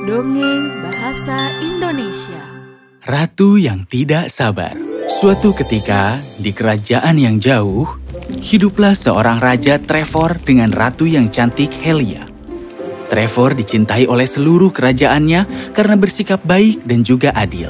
Dongeng Bahasa Indonesia. Ratu yang tidak sabar. Suatu ketika, di kerajaan yang jauh, hiduplah seorang raja Trevor dengan ratu yang cantik Helia. Trevor dicintai oleh seluruh kerajaannya karena bersikap baik dan juga adil.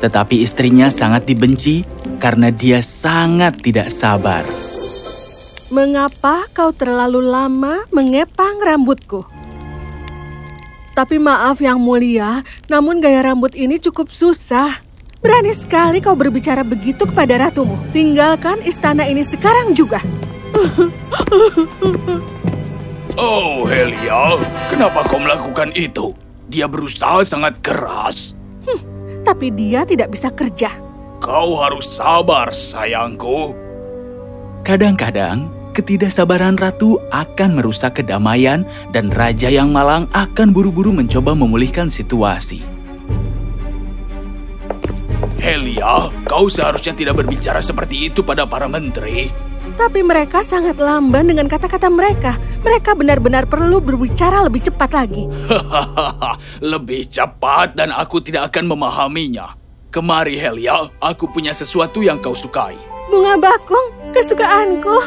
Tetapi istrinya sangat dibenci karena dia sangat tidak sabar. Mengapa kau terlalu lama mengepang rambutku? Tapi maaf yang mulia, namun gaya rambut ini cukup susah. Berani sekali kau berbicara begitu kepada ratumu. Tinggalkan istana ini sekarang juga. Oh, Helia, kenapa kau melakukan itu? Dia berusaha sangat keras. Tapi dia tidak bisa kerja. Kau harus sabar, sayangku. Kadang-kadang, ketidaksabaran ratu akan merusak kedamaian dan raja yang malang akan buru-buru mencoba memulihkan situasi. Helia, kau seharusnya tidak berbicara seperti itu pada para menteri. Tapi mereka sangat lamban dengan kata-kata mereka. Mereka benar-benar perlu berbicara lebih cepat lagi. Lebih cepat dan aku tidak akan memahaminya. Kemari, Helia, aku punya sesuatu yang kau sukai. Bunga bakung, kesukaanku.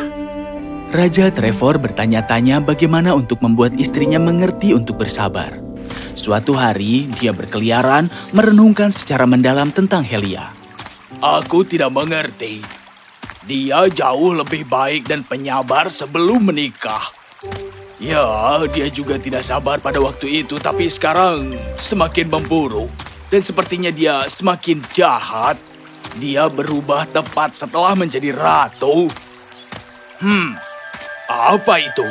Raja Trevor bertanya-tanya bagaimana untuk membuat istrinya mengerti untuk bersabar. Suatu hari, dia berkeliaran merenungkan secara mendalam tentang Helia. Aku tidak mengerti. Dia jauh lebih baik dan penyabar sebelum menikah. Ya, dia juga tidak sabar pada waktu itu, tapi sekarang semakin memburuk. Dan sepertinya dia semakin jahat. Dia berubah tepat setelah menjadi ratu. Apa itu?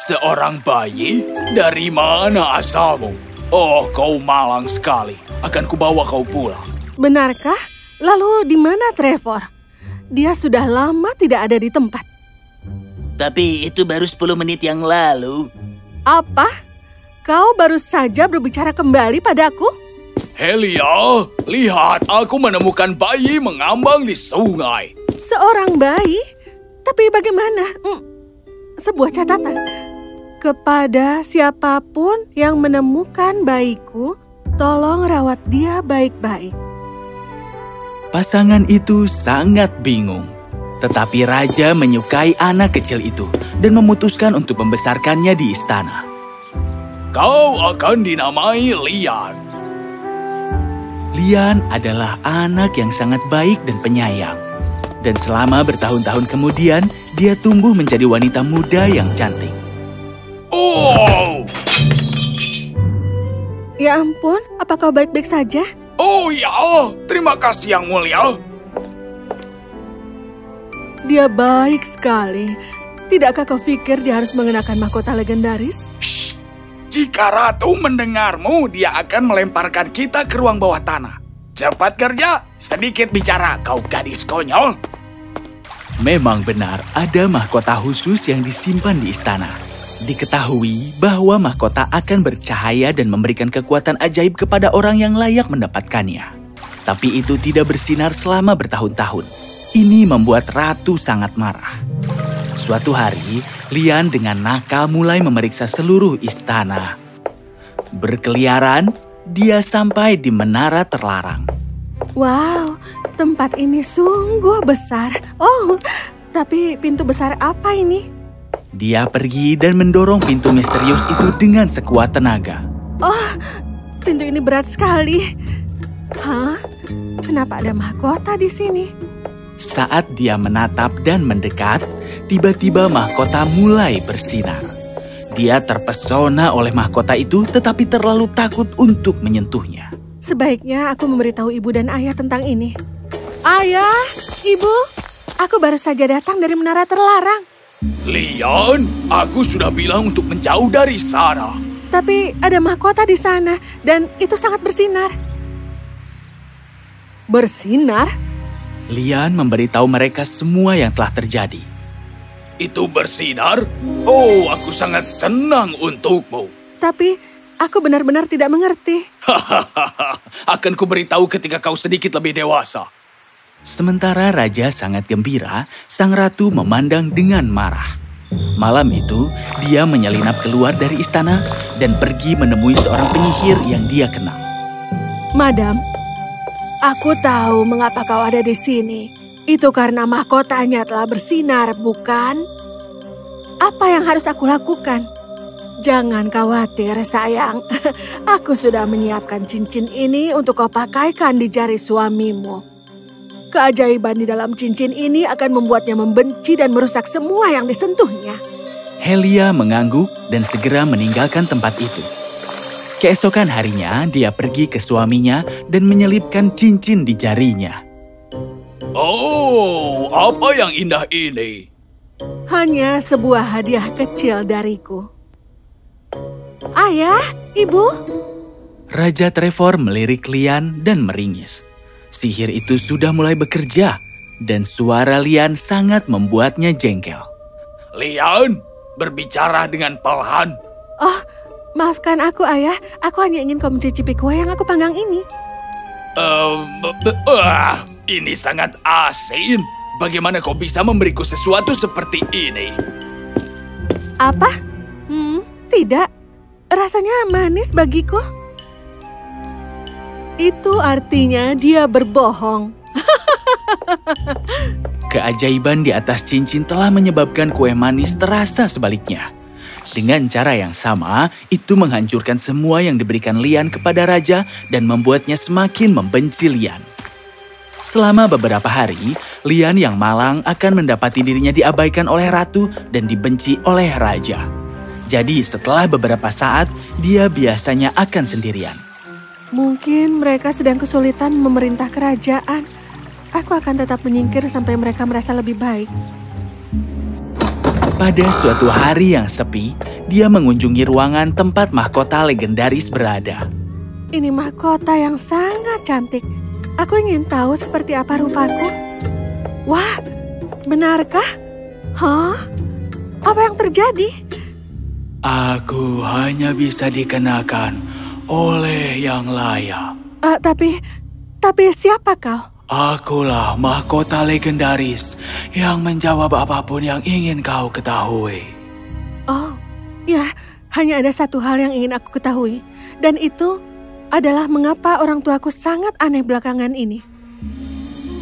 Seorang bayi? Dari mana asalmu? Oh, kau malang sekali. Akan kubawa kau pulang. Benarkah? Lalu di mana Trevor? Dia sudah lama tidak ada di tempat. Tapi itu baru 10 menit yang lalu. Apa? Kau baru saja berbicara kembali padaku? Helia, lihat, aku menemukan bayi mengambang di sungai. Seorang bayi? Tapi bagaimana? Sebuah catatan. Kepada siapapun yang menemukan bayiku, tolong rawat dia baik-baik. Pasangan itu sangat bingung. Tetapi raja menyukai anak kecil itu dan memutuskan untuk membesarkannya di istana. Kau akan dinamai Lian. Lian adalah anak yang sangat baik dan penyayang. Dan selama bertahun-tahun kemudian, dia tumbuh menjadi wanita muda yang cantik. Oh! Ya ampun, apa kau baik-baik saja? Oh ya, terima kasih yang mulia. Dia baik sekali. Tidakkah kau pikir dia harus mengenakan mahkota legendaris? Shh. Jika ratu mendengarmu, dia akan melemparkan kita ke ruang bawah tanah. Cepat kerja, sedikit bicara, kau gadis konyol. Memang benar, ada mahkota khusus yang disimpan di istana. Diketahui bahwa mahkota akan bercahaya dan memberikan kekuatan ajaib kepada orang yang layak mendapatkannya. Tapi itu tidak bersinar selama bertahun-tahun. Ini membuat ratu sangat marah. Suatu hari, Lian dengan nakal mulai memeriksa seluruh istana. Berkeliaran, dia sampai di menara terlarang. Wow, tempat ini sungguh besar. Oh, tapi pintu besar apa ini? Dia pergi dan mendorong pintu misterius itu dengan sekuat tenaga. Oh, pintu ini berat sekali. Hah? Kenapa ada mahkota di sini? Saat dia menatap dan mendekat, tiba-tiba mahkota mulai bersinar. Dia terpesona oleh mahkota itu tetapi terlalu takut untuk menyentuhnya. Sebaiknya aku memberitahu ibu dan ayah tentang ini. Ayah, ibu, aku baru saja datang dari menara terlarang. Lian, aku sudah bilang untuk menjauh dari sana. Tapi ada mahkota di sana dan itu sangat bersinar. Bersinar? Lian memberitahu mereka semua yang telah terjadi. Itu bersinar? Oh, aku sangat senang untukmu. Tapi aku benar-benar tidak mengerti. Hahaha, akan kuberitahu ketika kau sedikit lebih dewasa. Sementara raja sangat gembira, sang ratu memandang dengan marah. Malam itu, dia menyelinap keluar dari istana dan pergi menemui seorang penyihir yang dia kenal. Madam, aku tahu mengapa kau ada di sini. Itu karena mahkotanya telah bersinar, bukan? Apa yang harus aku lakukan? Jangan khawatir, sayang. Aku sudah menyiapkan cincin ini untuk kau pakaikan di jari suamimu. Keajaiban di dalam cincin ini akan membuatnya membenci dan merusak semua yang disentuhnya. Helia mengangguk dan segera meninggalkan tempat itu. Keesokan harinya, dia pergi ke suaminya dan menyelipkan cincin di jarinya. Oh, apa yang indah ini? Hanya sebuah hadiah kecil dariku. Ayah, Ibu. Raja Trevor melirik Lian dan meringis. Sihir itu sudah mulai bekerja, dan suara Lian sangat membuatnya jengkel. Lian, berbicara dengan pelan. Oh, maafkan aku, Ayah. Aku hanya ingin kau mencicipi kue yang aku panggang ini. Ini sangat asin. Bagaimana kau bisa memberiku sesuatu seperti ini? Apa? Tidak. Rasanya manis bagiku. Itu artinya dia berbohong. Keajaiban di atas cincin telah menyebabkan kue manis terasa sebaliknya. Dengan cara yang sama, itu menghancurkan semua yang diberikan Lian kepada raja dan membuatnya semakin membenci Lian. Selama beberapa hari, Lian yang malang akan mendapati dirinya diabaikan oleh ratu dan dibenci oleh raja. Jadi setelah beberapa saat, dia biasanya akan sendirian. Mungkin mereka sedang kesulitan memerintah kerajaan. Aku akan tetap menyingkir sampai mereka merasa lebih baik. Pada suatu hari yang sepi, dia mengunjungi ruangan tempat mahkota legendaris berada. Ini mahkota yang sangat cantik. Aku ingin tahu seperti apa rupaku. Wah, benarkah? Hah? Apa yang terjadi? Aku hanya bisa dikenakan oleh yang layak. Tapi siapa kau? Akulah mahkota legendaris yang menjawab apapun yang ingin kau ketahui. Oh, ya, hanya ada satu hal yang ingin aku ketahui. Dan itu adalah mengapa orang tuaku sangat aneh belakangan ini.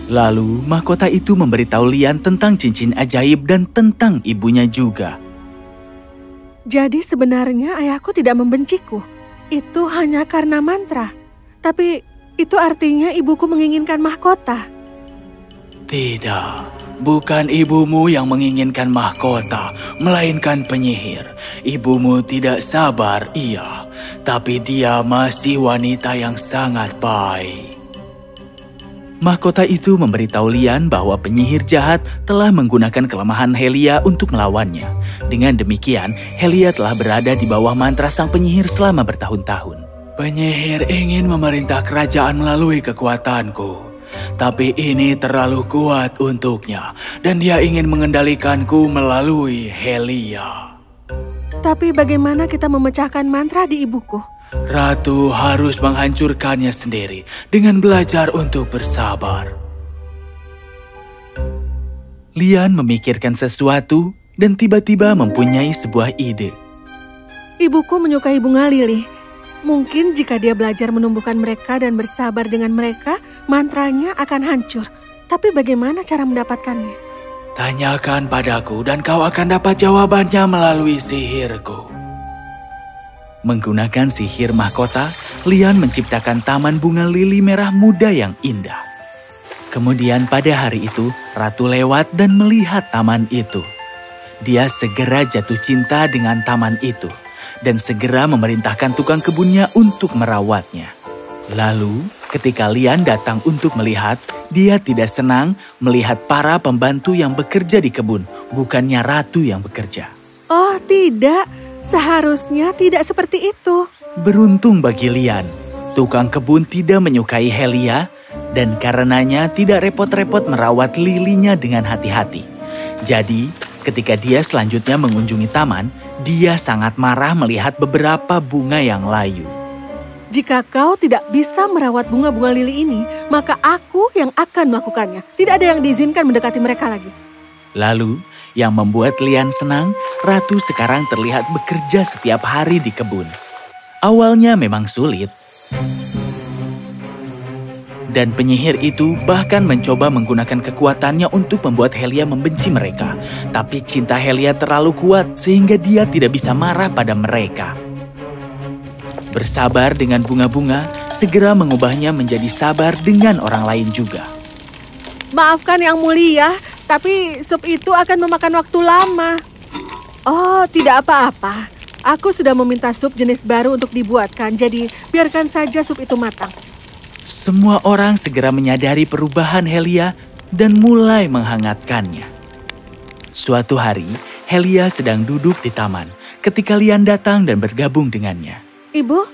Lalu mahkota itu memberitahu Lian tentang cincin ajaib dan tentang ibunya juga. Jadi sebenarnya ayahku tidak membenciku. Itu hanya karena mantra. Tapi itu artinya ibuku menginginkan mahkota. Tidak, bukan ibumu yang menginginkan mahkota, melainkan penyihir. Ibumu tidak sabar, iya. Tapi dia masih wanita yang sangat baik. Mahkota itu memberitahu Lian bahwa penyihir jahat telah menggunakan kelemahan Helia untuk melawannya. Dengan demikian, Helia telah berada di bawah mantra sang penyihir selama bertahun-tahun. Penyihir ingin memerintah kerajaan melalui kekuatanku. Tapi ini terlalu kuat untuknya, dan dia ingin mengendalikanku melalui Helia. Tapi bagaimana kita memecahkan mantra di ibuku? Ratu harus menghancurkannya sendiri dengan belajar untuk bersabar. Lian memikirkan sesuatu dan tiba-tiba mempunyai sebuah ide. Ibuku menyukai bunga lili. Mungkin jika dia belajar menumbuhkan mereka dan bersabar dengan mereka, mantranya akan hancur. Tapi bagaimana cara mendapatkannya? Tanyakan padaku dan kau akan dapat jawabannya melalui sihirku. Menggunakan sihir mahkota, Lian menciptakan taman bunga lili merah muda yang indah. Kemudian pada hari itu, Ratu lewat dan melihat taman itu. Dia segera jatuh cinta dengan taman itu dan segera memerintahkan tukang kebunnya untuk merawatnya. Lalu, ketika Lian datang untuk melihat, dia tidak senang melihat para pembantu yang bekerja di kebun, bukannya ratu yang bekerja. Oh tidak, seharusnya tidak seperti itu. Beruntung bagi Lian, tukang kebun tidak menyukai Helia dan karenanya tidak repot-repot merawat lilinya dengan hati-hati. Jadi, ketika dia selanjutnya mengunjungi taman, dia sangat marah melihat beberapa bunga yang layu. Jika kau tidak bisa merawat bunga-bunga lili ini, maka aku yang akan melakukannya. Tidak ada yang diizinkan mendekati mereka lagi. Lalu, Yang membuat Lian senang, Ratu sekarang terlihat bekerja setiap hari di kebun. Awalnya memang sulit. Dan penyihir itu bahkan mencoba menggunakan kekuatannya untuk membuat Helia membenci mereka. Tapi cinta Helia terlalu kuat sehingga dia tidak bisa marah pada mereka. Bersabar dengan bunga-bunga, segera mengubahnya menjadi sabar dengan orang lain juga. Maafkan Yang Mulia, tapi sup itu akan memakan waktu lama. Oh, tidak apa-apa. Aku sudah meminta sup jenis baru untuk dibuatkan, jadi biarkan saja sup itu matang. Semua orang segera menyadari perubahan Helia dan mulai menghangatkannya. Suatu hari, Helia sedang duduk di taman ketika Lian datang dan bergabung dengannya. Ibu,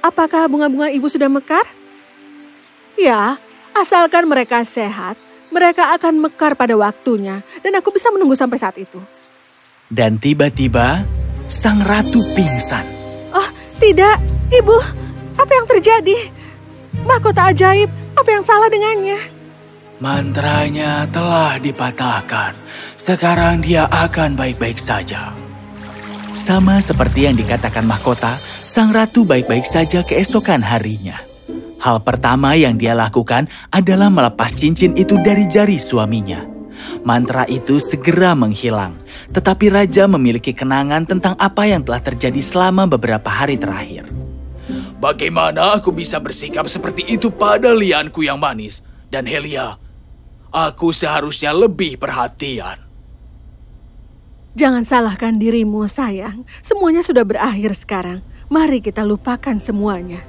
apakah bunga-bunga ibu sudah mekar? Ya, asalkan mereka sehat, mereka akan mekar pada waktunya dan aku bisa menunggu sampai saat itu. Dan tiba-tiba, sang ratu pingsan. Oh, tidak. Ibu, apa yang terjadi? Mahkota ajaib, apa yang salah dengannya? Mantranya telah dipatahkan. Sekarang dia akan baik-baik saja. Sama seperti yang dikatakan mahkota, sang ratu baik-baik saja keesokan harinya. Hal pertama yang dia lakukan adalah melepas cincin itu dari jari suaminya. Mantra itu segera menghilang, tetapi raja memiliki kenangan tentang apa yang telah terjadi selama beberapa hari terakhir. Bagaimana aku bisa bersikap seperti itu pada Lianku yang manis? Dan Helia, aku seharusnya lebih perhatian. Jangan salahkan dirimu, sayang. Semuanya sudah berakhir sekarang. Mari kita lupakan semuanya.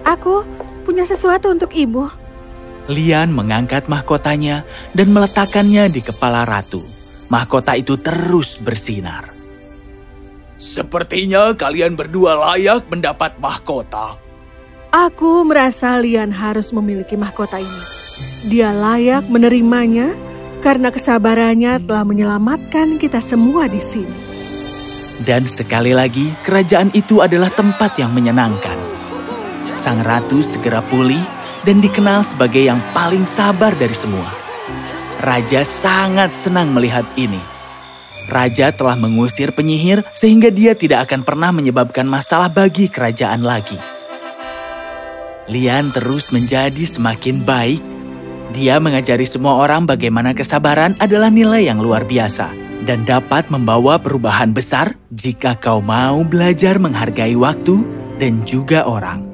Aku punya sesuatu untuk ibu. Lian mengangkat mahkotanya dan meletakkannya di kepala ratu. Mahkota itu terus bersinar. Sepertinya kalian berdua layak mendapat mahkota. Aku merasa Lian harus memiliki mahkota ini. Dia layak menerimanya karena kesabarannya telah menyelamatkan kita semua di sini. Dan sekali lagi, kerajaan itu adalah tempat yang menyenangkan. Sang ratu segera pulih dan dikenal sebagai yang paling sabar dari semua. Raja sangat senang melihat ini. Raja telah mengusir penyihir sehingga dia tidak akan pernah menyebabkan masalah bagi kerajaan lagi. Lian terus menjadi semakin baik. Dia mengajari semua orang bagaimana kesabaran adalah nilai yang luar biasa dan dapat membawa perubahan besar jika kau mau belajar menghargai waktu dan juga orang.